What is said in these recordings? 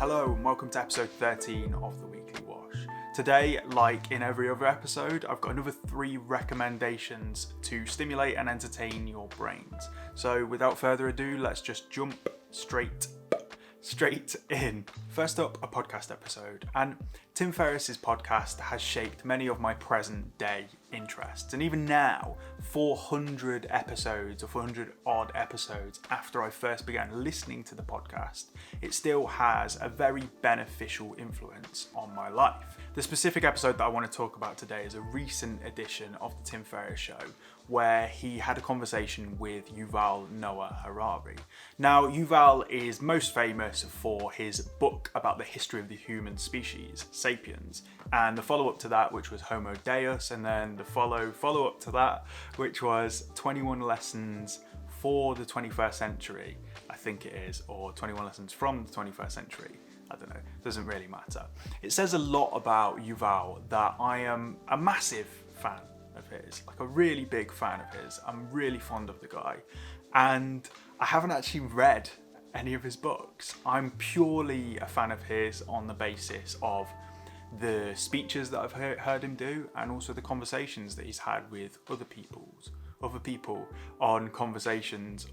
Hello and welcome to episode 13 of the Weekly Wash. Today, like in every other episode, I've got another 3 recommendations to stimulate and entertain your brains. So without further ado, let's just jump straight in. First up, a podcast episode. And Tim Ferriss's podcast has shaped many of my present day interests. And even now, 400 episodes or 400 odd episodes after I first began listening to the podcast, it still has a very beneficial influence on my life. The specific episode that I want to talk about today is a recent edition of the Tim Ferriss Show, where he had a conversation with Yuval Harari. Now, Yuval is most famous for his book about the history of the human species, Sapiens, and the follow-up to that, which was Homo Deus, and then the follow-up to that, which was 21 Lessons for the 21st Century, I think it is, or 21 Lessons from the 21st Century. I don't know, doesn't really matter. It says a lot about Yuval that I am a massive fan of his, like a really big fan of his. I'm really fond of the guy, and I haven't actually read any of his books. I'm purely a fan of his on the basis of the speeches that I've heard him do, and also the conversations that he's had with other people on conversations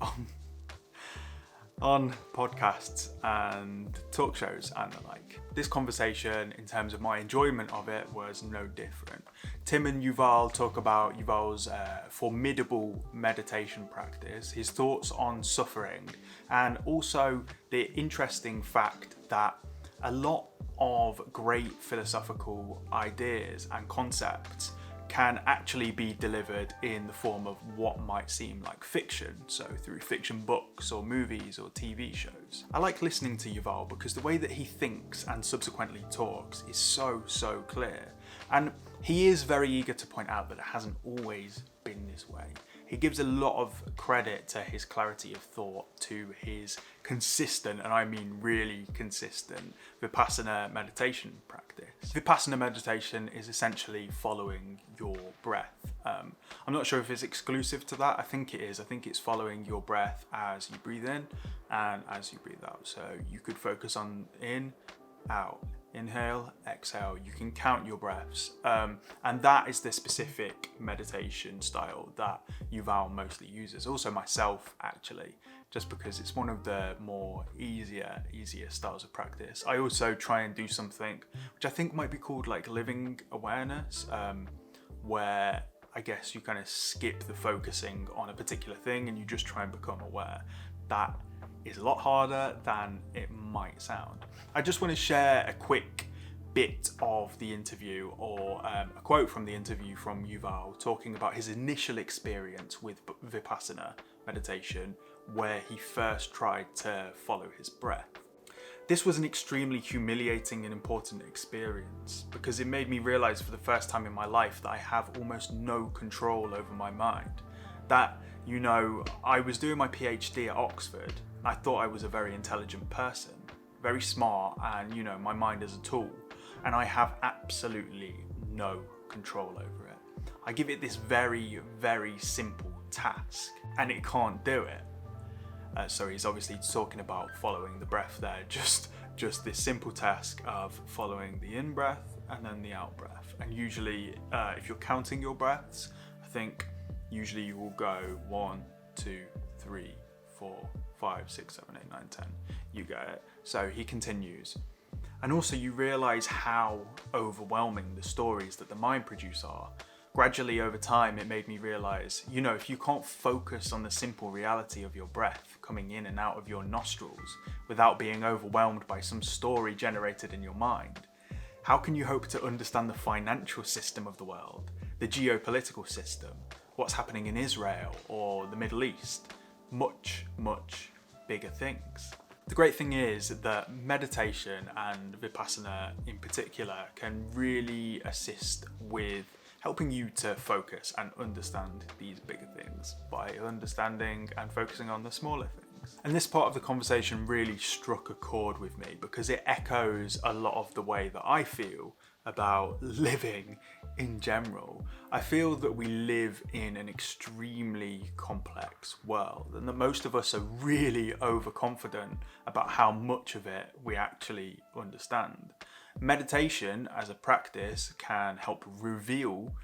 on podcasts and talk shows and the like. This conversation, in terms of my enjoyment of it, was no different. Tim and Yuval talk about Yuval's formidable meditation practice, his thoughts on suffering, and also the interesting fact that a lot of great philosophical ideas and concepts can actually be delivered in the form of what might seem like fiction, so through fiction books or movies or TV shows. I like listening to Yuval because the way that he thinks and subsequently talks is so clear, and he is very eager to point out that it hasn't always been this way. He gives a lot of credit to his clarity of thought, to his consistent, and I mean really consistent, Vipassana meditation practice. Vipassana meditation is essentially following your breath. I'm not sure if it's exclusive to that. I think it is. I think it's following your breath as you breathe in and as you breathe out. So you could focus on in, out, inhale, exhale. You can count your breaths, and that is the specific meditation style that Yuval mostly uses. Also myself, actually, just because it's one of the more easier styles of practice. I also try and do something which I think might be called like living awareness, where I guess you kind of skip the focusing on a particular thing and you just try and become aware. That is a lot harder than it might sound. I just want to share a quick bit of the interview, or a quote from the interview from Yuval talking about his initial experience with Vipassana meditation, where he first tried to follow his breath. This was an extremely humiliating and important experience because it made me realize for the first time in my life that I have almost no control over my mind. That, I was doing my PhD at Oxford. I thought I was a very intelligent person, very smart, and my mind is a tool, and I have absolutely no control over it. I give it this very simple task and it can't do it. So he's obviously talking about following the breath there, just this simple task of following the in breath and then the out breath. And usually if you're counting your breaths, I think usually you will go 1, 2, 3, 4, 5, 6, 7, 8, 9, 10. You get it. So he continues. And also you realise how overwhelming the stories that the mind produce are. Gradually over time it made me realise, if you can't focus on the simple reality of your breath coming in and out of your nostrils without being overwhelmed by some story generated in your mind, how can you hope to understand the financial system of the world, the geopolitical system, what's happening in Israel or the Middle East? Much bigger things. The great thing is that meditation, and Vipassana in particular, can really assist with helping you to focus and understand these bigger things by understanding and focusing on the smaller things. And this part of the conversation really struck a chord with me because it echoes a lot of the way that I feel about living in general. I feel that we live in an extremely complex world and that most of us are really overconfident about how much of it we actually understand. Meditation as a practice can help reveal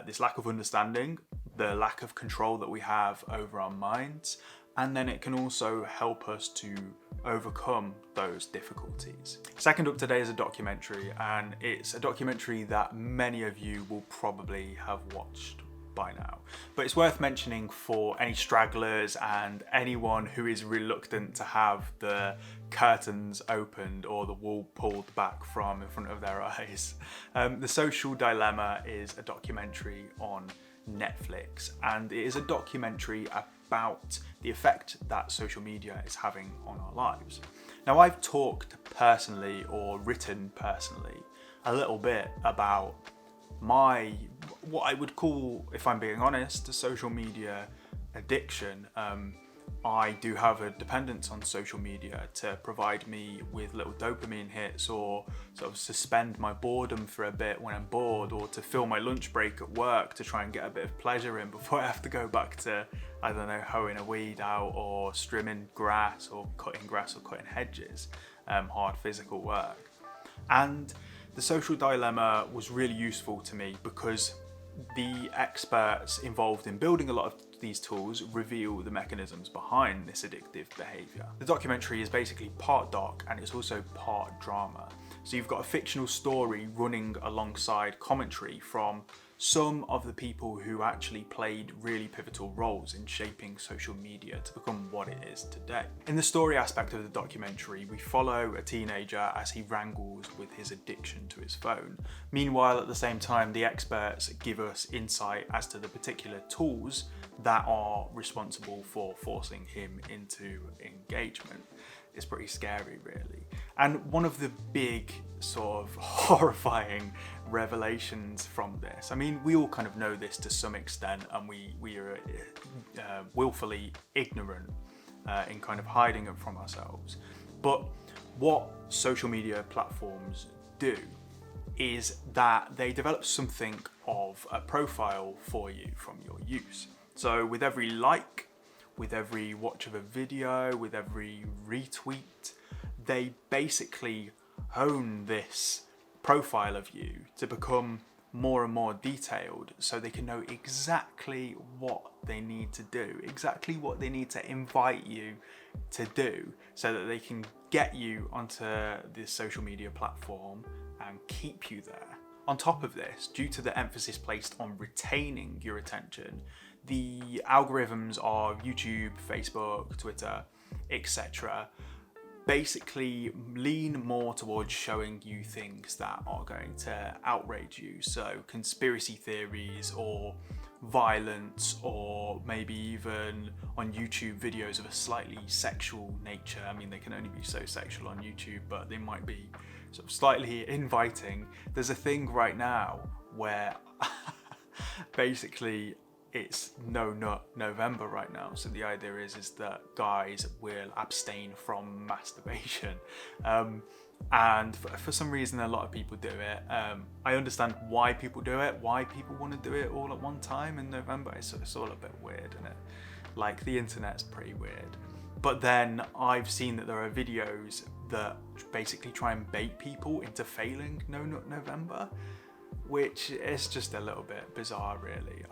this lack of understanding, the lack of control that we have over our minds, and then it can also help us to overcome those difficulties. Second up today is a documentary, and it's a documentary that many of you will probably have watched by now. But it's worth mentioning for any stragglers and anyone who is reluctant to have the curtains opened or the wool pulled back from in front of their eyes. The Social Dilemma is a documentary on Netflix, and it is a documentary about the effect that social media is having on our lives. Now, I've talked personally or written personally a little bit about what I would call, if I'm being honest, a social media addiction. I do have a dependence on social media to provide me with little dopamine hits, or sort of suspend my boredom for a bit when I'm bored, or to fill my lunch break at work to try and get a bit of pleasure in before I have to go back to, I don't know, hoeing a weed out or trimming grass or cutting hedges, hard physical work. And the Social Dilemma was really useful to me because the experts involved in building a lot of these tools reveal the mechanisms behind this addictive behaviour. The documentary is basically part doc and it's also part drama. So you've got a fictional story running alongside commentary from some of the people who actually played really pivotal roles in shaping social media to become what it is today. In the story aspect of the documentary, we follow a teenager as he wrangles with his addiction to his phone. Meanwhile, at the same time, the experts give us insight as to the particular tools that are responsible for forcing him into engagement. It's pretty scary, really. And one of the big sort of horrifying revelations from this, I mean, we all kind of know this to some extent, and we are willfully ignorant in kind of hiding it from ourselves. But what social media platforms do is that they develop something of a profile for you from your use. So with every like, with every watch of a video, with every retweet, they basically hone this profile of you to become more and more detailed, so they can know exactly what they need to do, exactly what they need to invite you to do, so that they can get you onto this social media platform and keep you there. On top of this, due to the emphasis placed on retaining your attention, the algorithms of YouTube, Facebook, Twitter, etc. basically lean more towards showing you things that are going to outrage you. So conspiracy theories or violence, or maybe even on YouTube videos of a slightly sexual nature. I mean, they can only be so sexual on YouTube, but they might be sort of slightly inviting. There's a thing right now where basically it's No Nut November right now. So the idea is that guys will abstain from masturbation. And for some reason, a lot of people do it. I understand why people do it, why people want to do it all at one time in November. It's all a bit weird, isn't it? Like, the internet's pretty weird. But then I've seen that there are videos that basically try and bait people into failing No Nut November, which is just a little bit bizarre, really.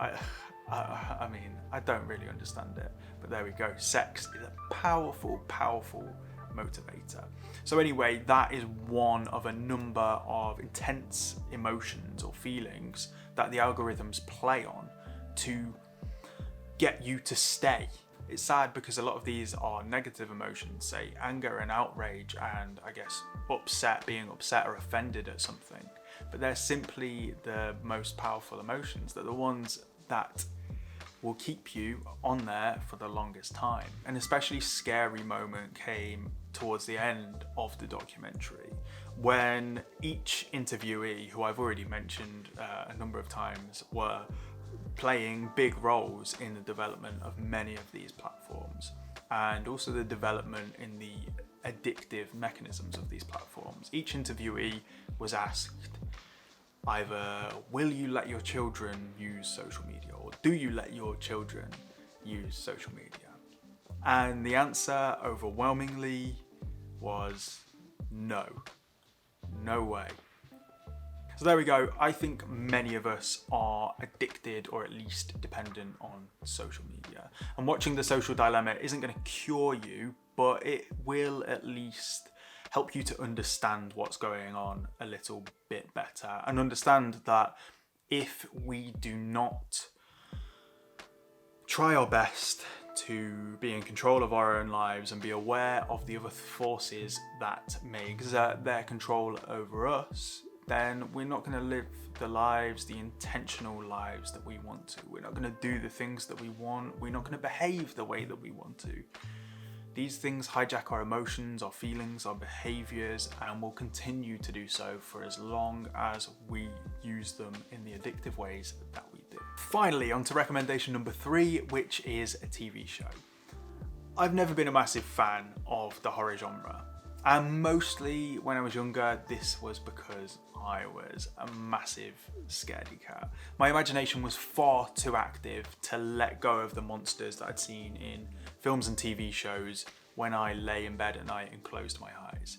I mean, I don't really understand it, but there we go. Sex is a powerful, powerful motivator. So anyway, that is one of a number of intense emotions or feelings that the algorithms play on to get you to stay. It's sad because a lot of these are negative emotions, say anger and outrage, and I guess being upset or offended at something. But they're simply the most powerful emotions. They're the ones that will keep you on there for the longest time. An especially scary moment came towards the end of the documentary, when each interviewee, who I've already mentioned a number of times, were playing big roles in the development of many of these platforms, and also the development in the addictive mechanisms of these platforms. Each interviewee was asked, Either will you let your children use social media, or do you let your children use social media? And the answer overwhelmingly was no. No way. So there we go. I think many of us are addicted or at least dependent on social media. And watching The Social Dilemma isn't going to cure you, but it will at least help you to understand what's going on a little bit better, and understand that if we do not try our best to be in control of our own lives and be aware of the other forces that may exert their control over us, then we're not going to live the lives, the intentional lives that we want to. We're not going to do the things that we want. We're not going to behave the way that we want to. These things hijack our emotions, our feelings, our behaviours, and will continue to do so for as long as we use them in the addictive ways that we do. Finally, on to recommendation number 3, which is a TV show. I've never been a massive fan of the horror genre, and mostly when I was younger, this was because I was a massive scaredy cat. My imagination was far too active to let go of the monsters that I'd seen in films and TV shows when I lay in bed at night and closed my eyes.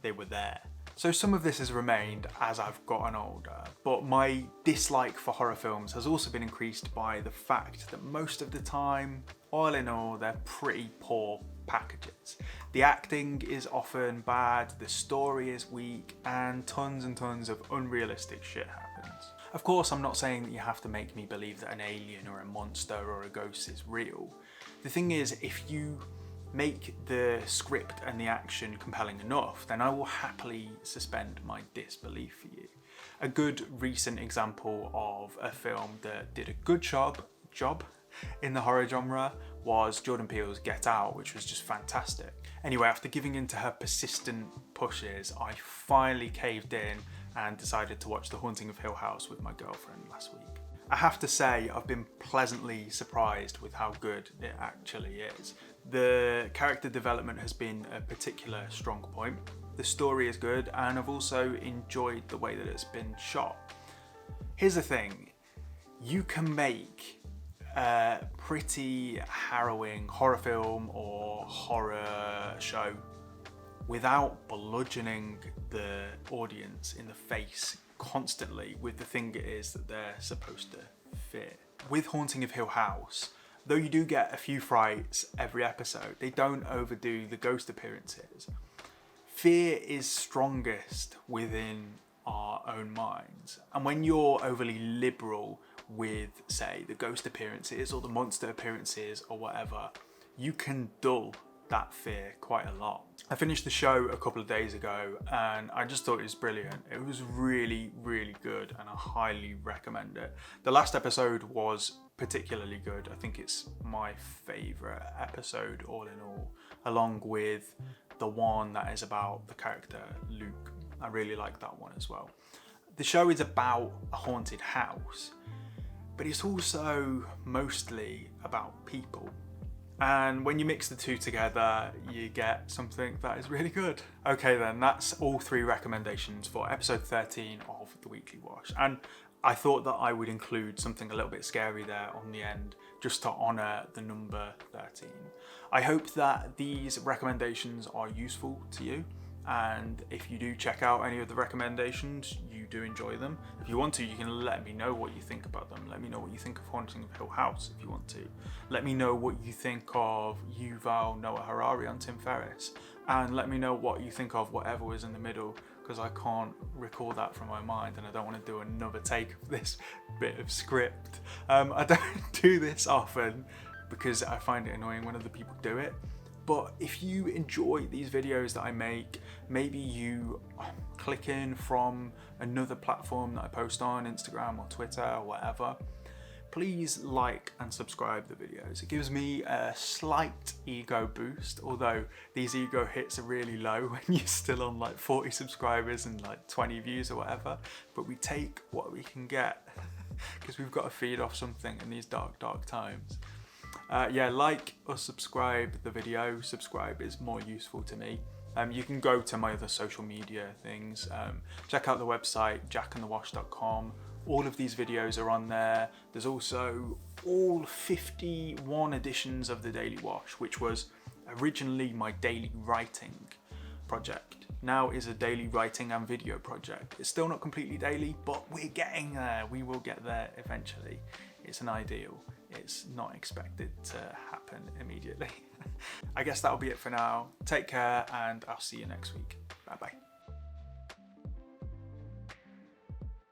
They were there. So some of this has remained as I've gotten older, but my dislike for horror films has also been increased by the fact that most of the time, all in all, they're pretty poor packages. The acting is often bad, the story is weak, and tons of unrealistic shit happens. Of course, I'm not saying that you have to make me believe that an alien or a monster or a ghost is real. The thing is, if you make the script and the action compelling enough, then I will happily suspend my disbelief for you. A good recent example of a film that did a good job in the horror genre was Jordan Peele's Get Out, which was just fantastic. Anyway, after giving in to her persistent pushes, I finally caved in and decided to watch The Haunting of Hill House with my girlfriend last week. I have to say, I've been pleasantly surprised with how good it actually is. The character development has been a particular strong point. The story is good, and I've also enjoyed the way that it's been shot. Here's the thing, you can make a pretty harrowing horror film or horror show without bludgeoning the audience in the face constantly with the thing it is that they're supposed to fear. With Haunting of Hill House, though you do get a few frights every episode, they don't overdo the ghost appearances. Fear is strongest within our own minds, and when you're overly liberal with, say, the ghost appearances or the monster appearances or whatever, you can dull that fear quite a lot. I finished the show a couple of days ago and I just thought it was brilliant. It was really good and I highly recommend it. The last episode was particularly good. I think it's my favourite episode all in all, along with the one that is about the character Luke. I really like that one as well. The show is about a haunted house, but it's also mostly about people. And when you mix the two together, you get something that is really good. Okay then, that's all 3 recommendations for episode 13 of The Weekly Wash. And I thought that I would include something a little bit scary there on the end, just to honour the number 13. I hope that these recommendations are useful to you. And if you do check out any of the recommendations, you do enjoy them. If you want to, you can let me know what you think about them. Let me know what you think of Haunting of Hill House if you want to. Let me know what you think of Yuval Noah Harari on Tim Ferriss. And let me know what you think of whatever was in the middle, because I can't recall that from my mind and I don't want to do another take of this bit of script. I don't do this often because I find it annoying when other people do it. But if you enjoy these videos that I make, maybe you click in from another platform that I post on, Instagram or Twitter or whatever, please like and subscribe the videos. It gives me a slight ego boost, although these ego hits are really low when you're still on like 40 subscribers and like 20 views or whatever. But we take what we can get because we've got to feed off something in these dark times. Yeah, like or subscribe the video. Subscribe is more useful to me. You can go to my other social media things. Check out the website, jackandthewash.com. All of these videos are on there. There's also all 51 editions of the Daily Wash, which was originally my daily writing project. Now is a daily writing and video project. It's still not completely daily, but we're getting there. We will get there eventually. It's an ideal. It's not expected to happen immediately. I guess that'll be it for now. Take care, and I'll see you next week. Bye bye.